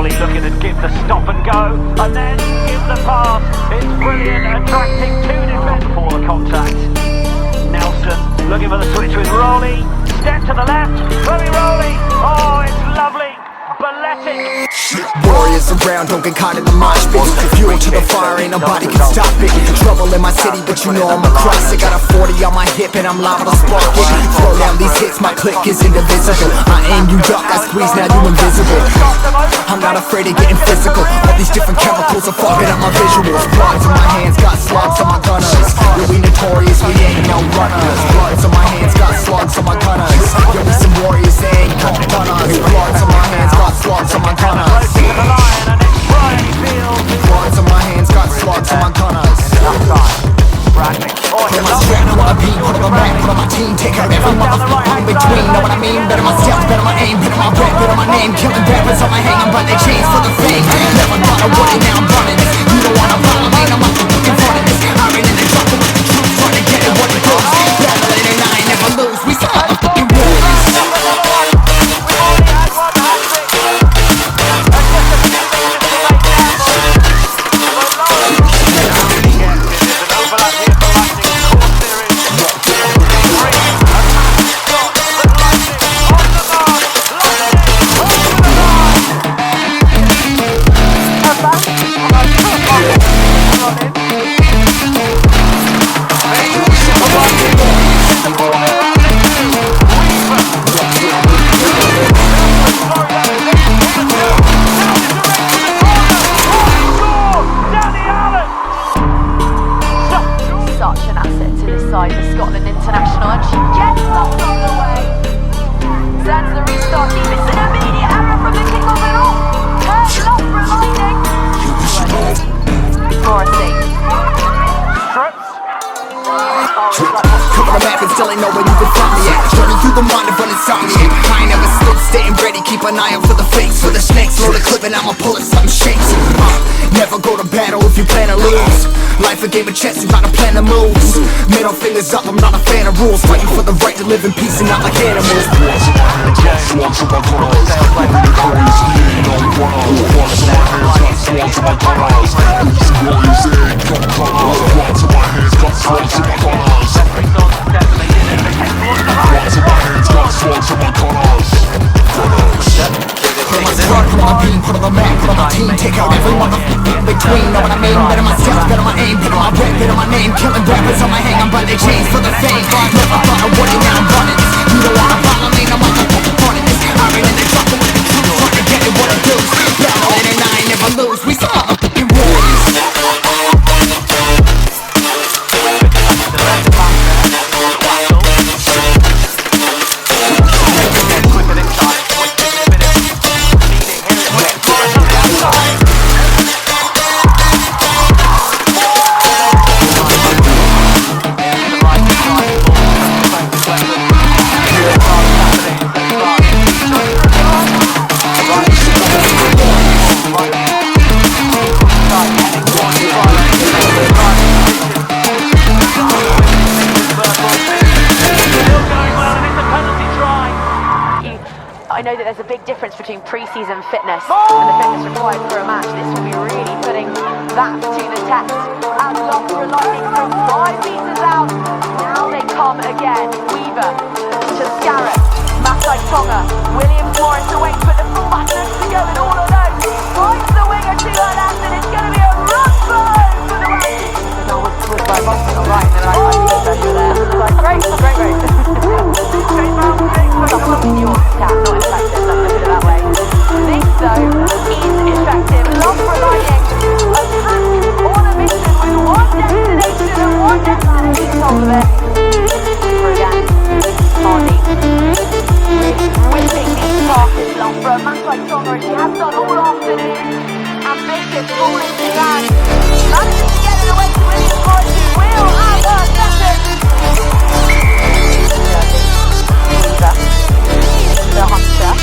Rolly looking to give the stop and go, and then give the pass. It's brilliant, attracting two defenders before the contact. Nelson looking for the switch with Rolly. Step to the left, Chloe Rolly. Oh, it's lovely. Balletic. Warriors around, don't get caught in the mosh pit. Fuel to the fire, ain't nobody can stop it. Trouble in my city, but you know I'm a classic. Got a 40 on my hip and I'm liable to spark it. Throw down these hits, my click is indivisible. I aim, you duck, I squeeze, now you invisible. I'm not afraid of getting physical. All these different chemicals are fogging up my visuals. Bloods in my hands, got slugs on my gunners. Yo, we notorious, we ain't no runners. Bloods on my hands, got slugs on my gunners. Yo, we some warriors, they ain't gon' run us. Bloods on my hands, got slugs on my gunners. Bloods on my hands, got slugs on my gunners. Put on my strap, put on my beat, put on my rap, put on my team. Take out every motherfucker in between. Know what I mean? Better myself, better my aim, better my rap, better my name. Killing rappers on my hang, I'm by their chains for the fame. Never thought I would, now I'm running this. You don't wanna follow me, I'm up in front of this. I ran in the trouble with the truth, trying to get it what it goes. Battling and I ain't never lose, we some motherfucking warriors. Still ain't know where you can find me at. Journey through the mind of an insomniac. I ain't never stood, staying ready. Keep an eye out for the fakes, for the snakes. Load a clip and I'ma pull it, something shakes. Never go to battle if you plan to lose. Life a game of chess, you gotta plan the moves. Middle fingers up, I'm not a fan of rules. Fighting for the right to live in peace and not like animals. Put on my beam, put on the map, put on my team. Take out every motherfucker in between. Know what I mean? Better myself, better my aim, better my rap, better my name. Killing rappers on my hang, I'm by their chains for the fame. Never thought I would, now I'm running this. You don't wanna follow me, I'm on the fucking front of this. I ran in the trouble with the truth, trying to get it what I do. Battling and I ain't never lose, we some motherfucking warriors. I know that there's a big difference between pre-season fitness and the fitness required for a match. This will be really putting that to the test. As Loughborough Lightning from 5 meters out, now they come again. Weaver to Scarrett, Masai Tonga, William Morris away, but the full backers to go in all of those. Finds the winger to her left, and it's going to be a run for the way. No, was by Boston, all right. And I think you there. Like, great. Something in your cap, not in practice, let's look at it that way. This, though, is effective. Loughborough Lightning attack on a mission with one destination and one destination top of it. We're again, Hardy. Whipping these passes, Loughborough. Match like Tonga, she has done all afternoon. Ambitious, falling to land. Manages to get it away to William Morris, who will have her second. The Hunter.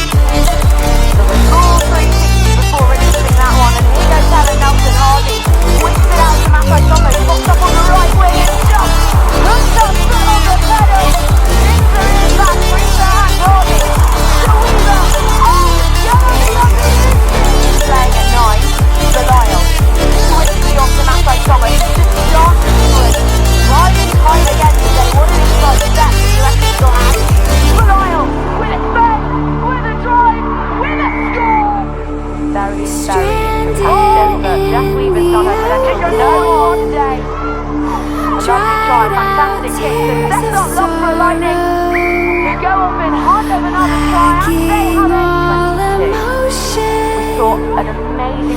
So we're all 360 before releasing that one, and here goes Helen Nelson Hardy. Whips it out to Masai Tonga, pops up on the right wing, and just puts her foot on the pedal. Into the back, brings her hand Hardy. To Weaver. Oh, Yellow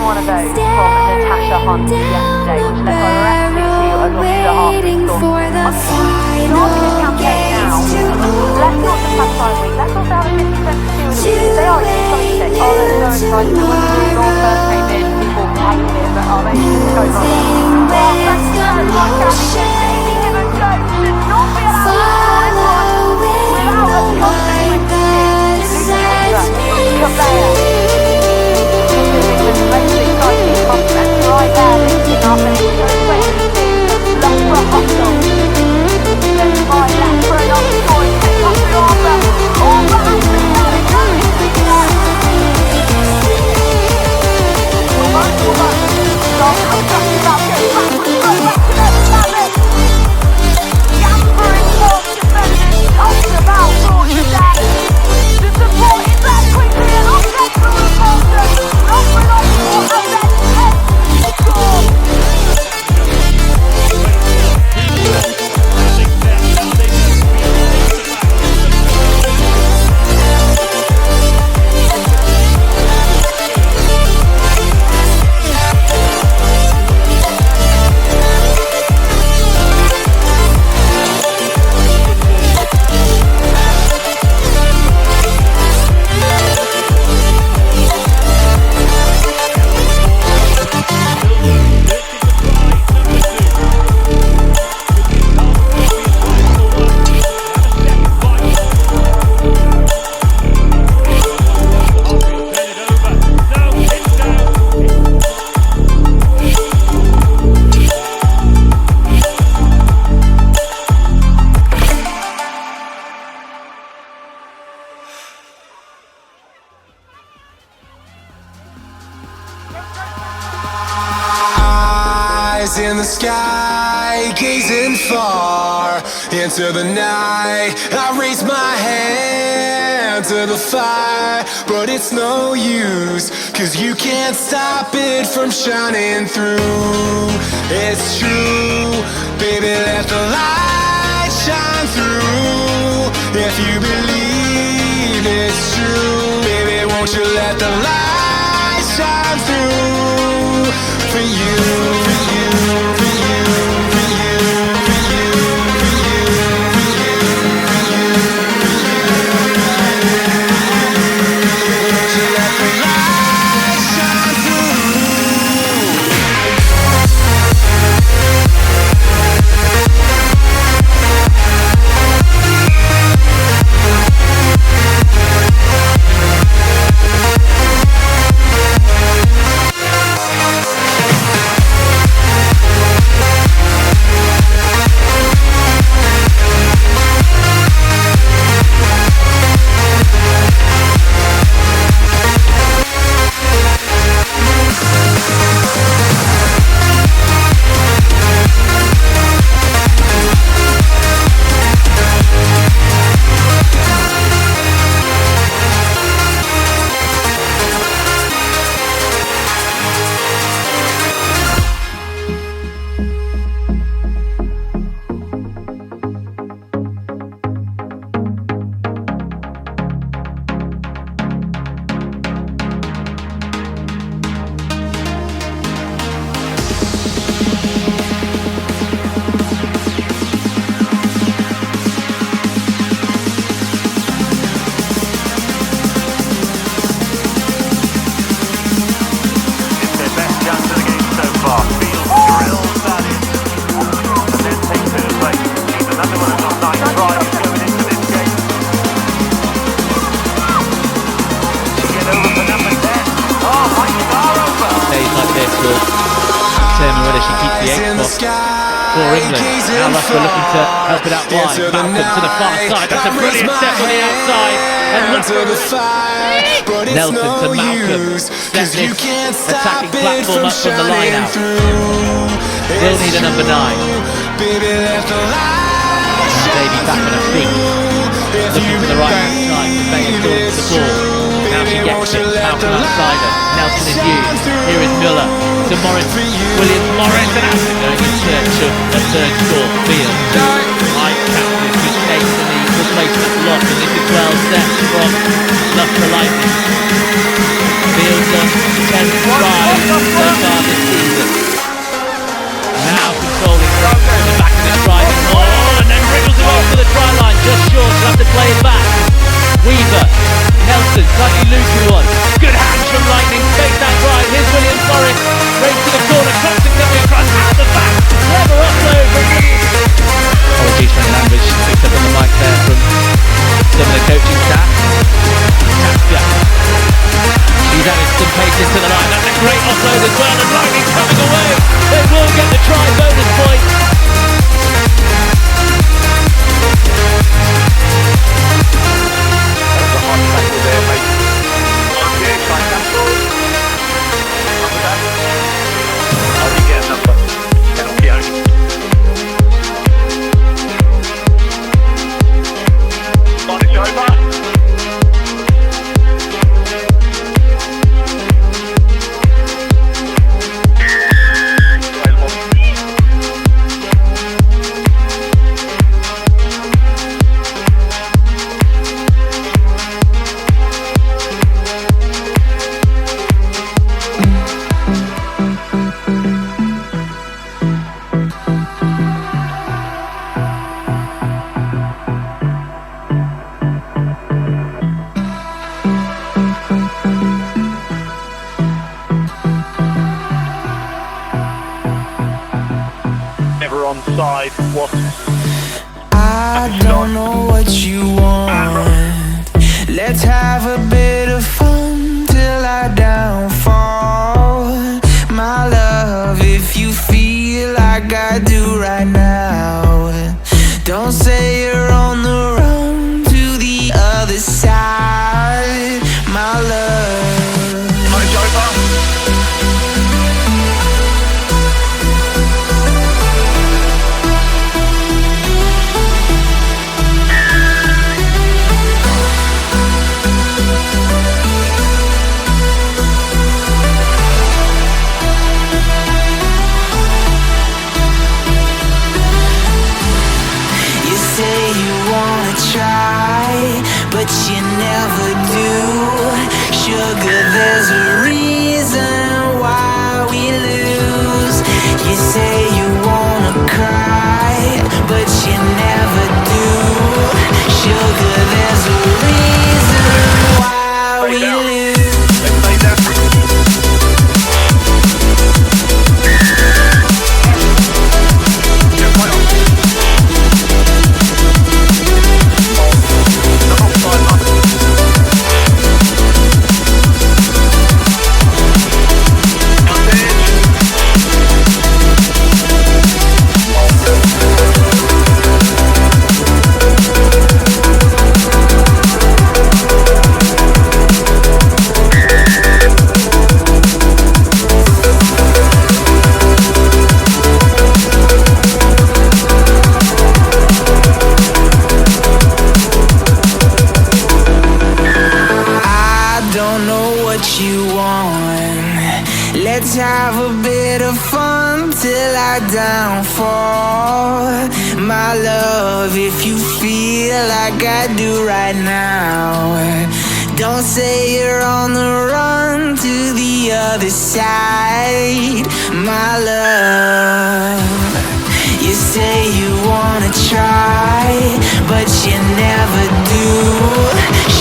one of those from Natasha Hunt yesterday, which led directly to a Loughborough half-free score. On this campaign now, let's not just have 5 weeks, let's also have a 50-72 of the week. They are exciting. Oh, they're so exciting. The women's rule first came in, people hated it, but they just go wrong. Oh, thank you so much, Kathy. Decisive and go should not be allowed to score without a consequence. Right there, lifting up and it's 22. Loughborough hustle. Then by left for another point. Pick up the Arthur. All that has been done. It's going to be there. Start constructing that goes backwards. Go back to them. That's it. Yampering past defenders. Talks about brought to death. The support is there quickly and offset through the Foster. Loughborough on and then in the sky, gazing far into the night. I raise my hand to the fire, but it's no use, 'cause you can't stop it from shining through. It's true, baby, let the light shine through. If you believe it's true, baby, won't you let the light shine through for you, for you, for you, for you, for you, for you, for you, for you, won't you let the light shine through? For England. Now Loughborough looking to help it out wide. Malcolm to the far side. That's a brilliant step on the outside. And Nelson to Malcolm. Set this attacking platform up from the line out. Still need a number 9. Davey back on her feet. Looking to the right hand side. Conveying towards the ball. Now she gets it. Malcolm outside her. Nelson is used. Here is Müller to Morris. Williams Morris, and that's going in search of a third score. Field. High captain, which takes the replacement block, and this is well set from Loughborough Lightning. Fields on 10 tries. distance, slightly loopy one. Good hands from Lightning, space out right. Here's William Forrest, race to the corner, Crompton coming across, out the back, clever offload from Williams. Apologies for any language picked up on the mic there from some of the coaching staff. Tasker. She's added some pace into the line. That's a great offload as well, and Lightning coming away. They will get the try bonus point. That's a hot tackle there, mate. Okay, fine tackle. Number that. How do you get a number? Penalty only. It's over. Onside, what? I don't know what you want. Let's have a bit of fun till I downfall. My love, if you feel like I do right now, don't say you're on the run to the other side. My love. It's over. But you never do. Sugar, there's a reason why we lose. You say you wanna cry, but you never do. Sugar, there's a reason why we lose. Let's have a bit of fun till I downfall. My love, if you feel like I do right now, don't say you're on the run to the other side. My love, you say you wanna try, but you never do.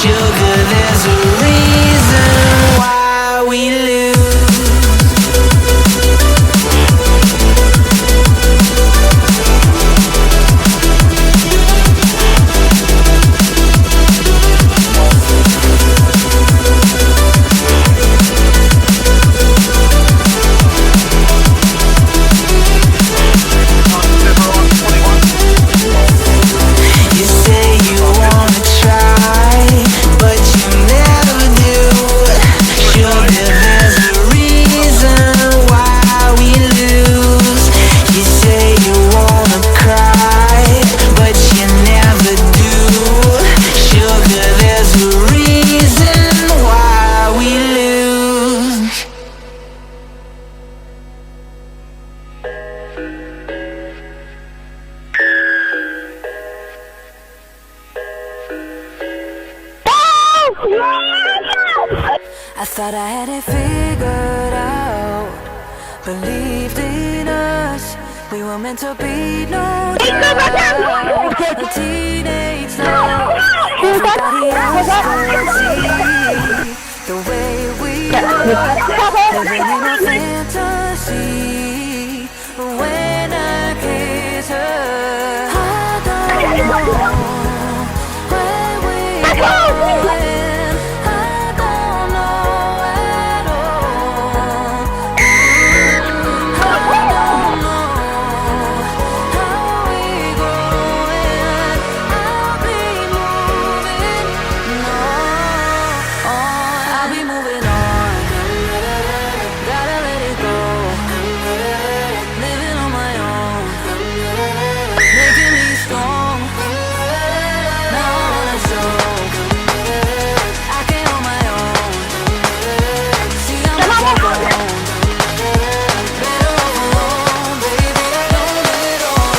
Sugar, there's a reason why we lose. I thought I had it figured out, believed in us, We were meant to be no doubt. A teenage love. Everybody else could see the way we were living in a fantasy. But when I kiss her, I don't know where we're going. I don't know at all. I don't know how we're going. I'll be moving on. I'll be moving on. Gotta let it go. Living on my own, making me strong. Now I wanna show I can on my own. See I'm not alone. Better off alone, baby. Don't live it all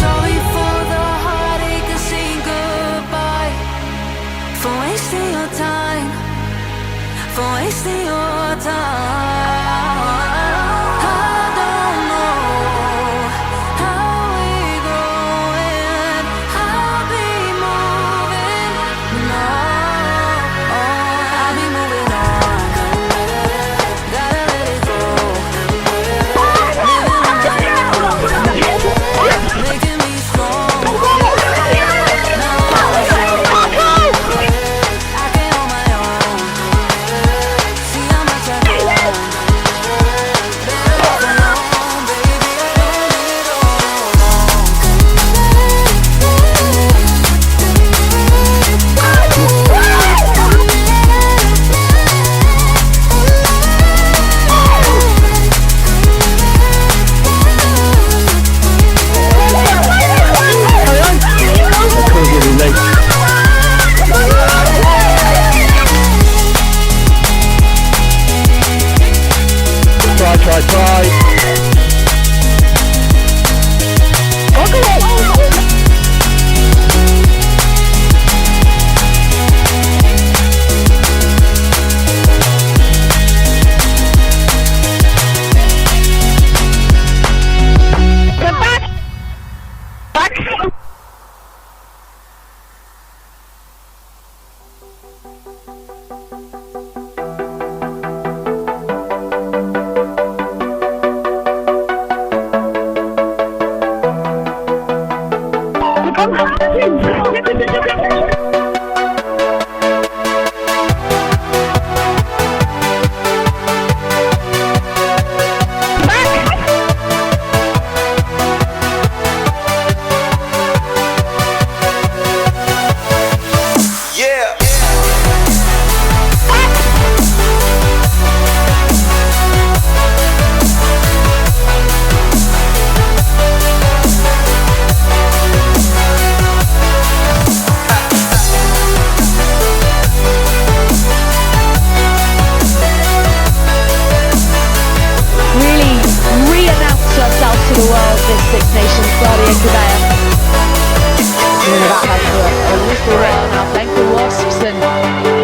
sorry for the heartache and saying goodbye. For wasting your time. For wasting your time. I don't know how we're going. I'll be moving on. I'll be moving on. Gotta let it go. Living on my own. Making me strong. Now I can on my own. See how much I go on. Better off alone, baby. Don't live it all alone. Try.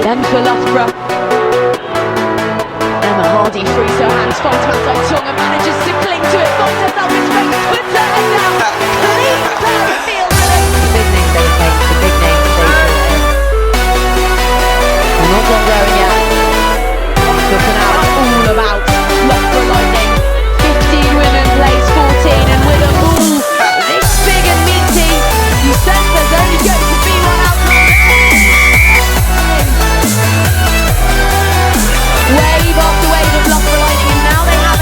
Then for Loughborough. Emma Hardy frees her hands, finds outside tongue and manages to cling to it, finds herself in space, puts her head down, cleans her field. The big name they make, the big name they play. We're not done growing yet. But for now, it's all about Loughborough Lightning. 15 women plays 14, and with a ball this big and meaty, you sense there's only going to be one outcome. Wave after wave of Loughborough Lightning, and now they have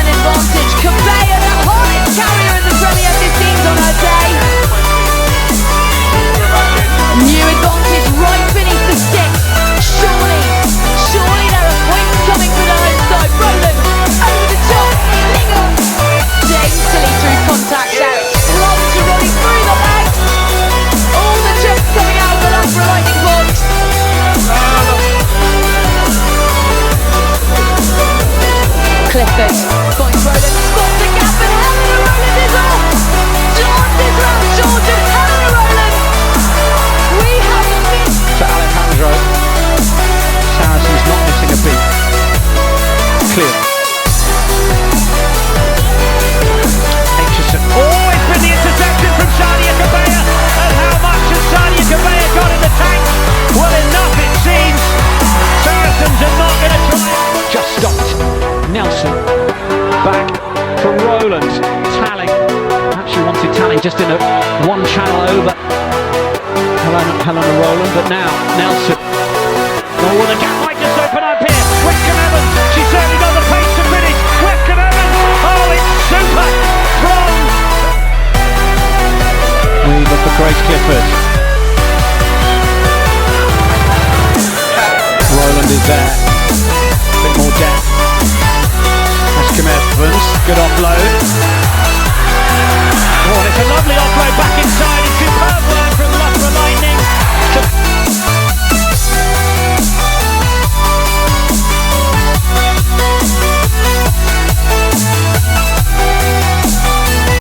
distance. Finds Roland, spots the gap, and Helena Roland is off. George is round George and Helena Roland. We have missed. To Alejandro. Saracens not missing a beat. Clear. Aitchison. Oh, it's been the interception from Sadia Cabella. And how much has Sadia Cabella got in the tank? Well, enough it seems. Saracens are not going to try. Just stopped. Nelson. Back from Roland. Talling. Perhaps she wanted Talling just in a one channel over Helena Roland, but now Nelson. Oh, the gap might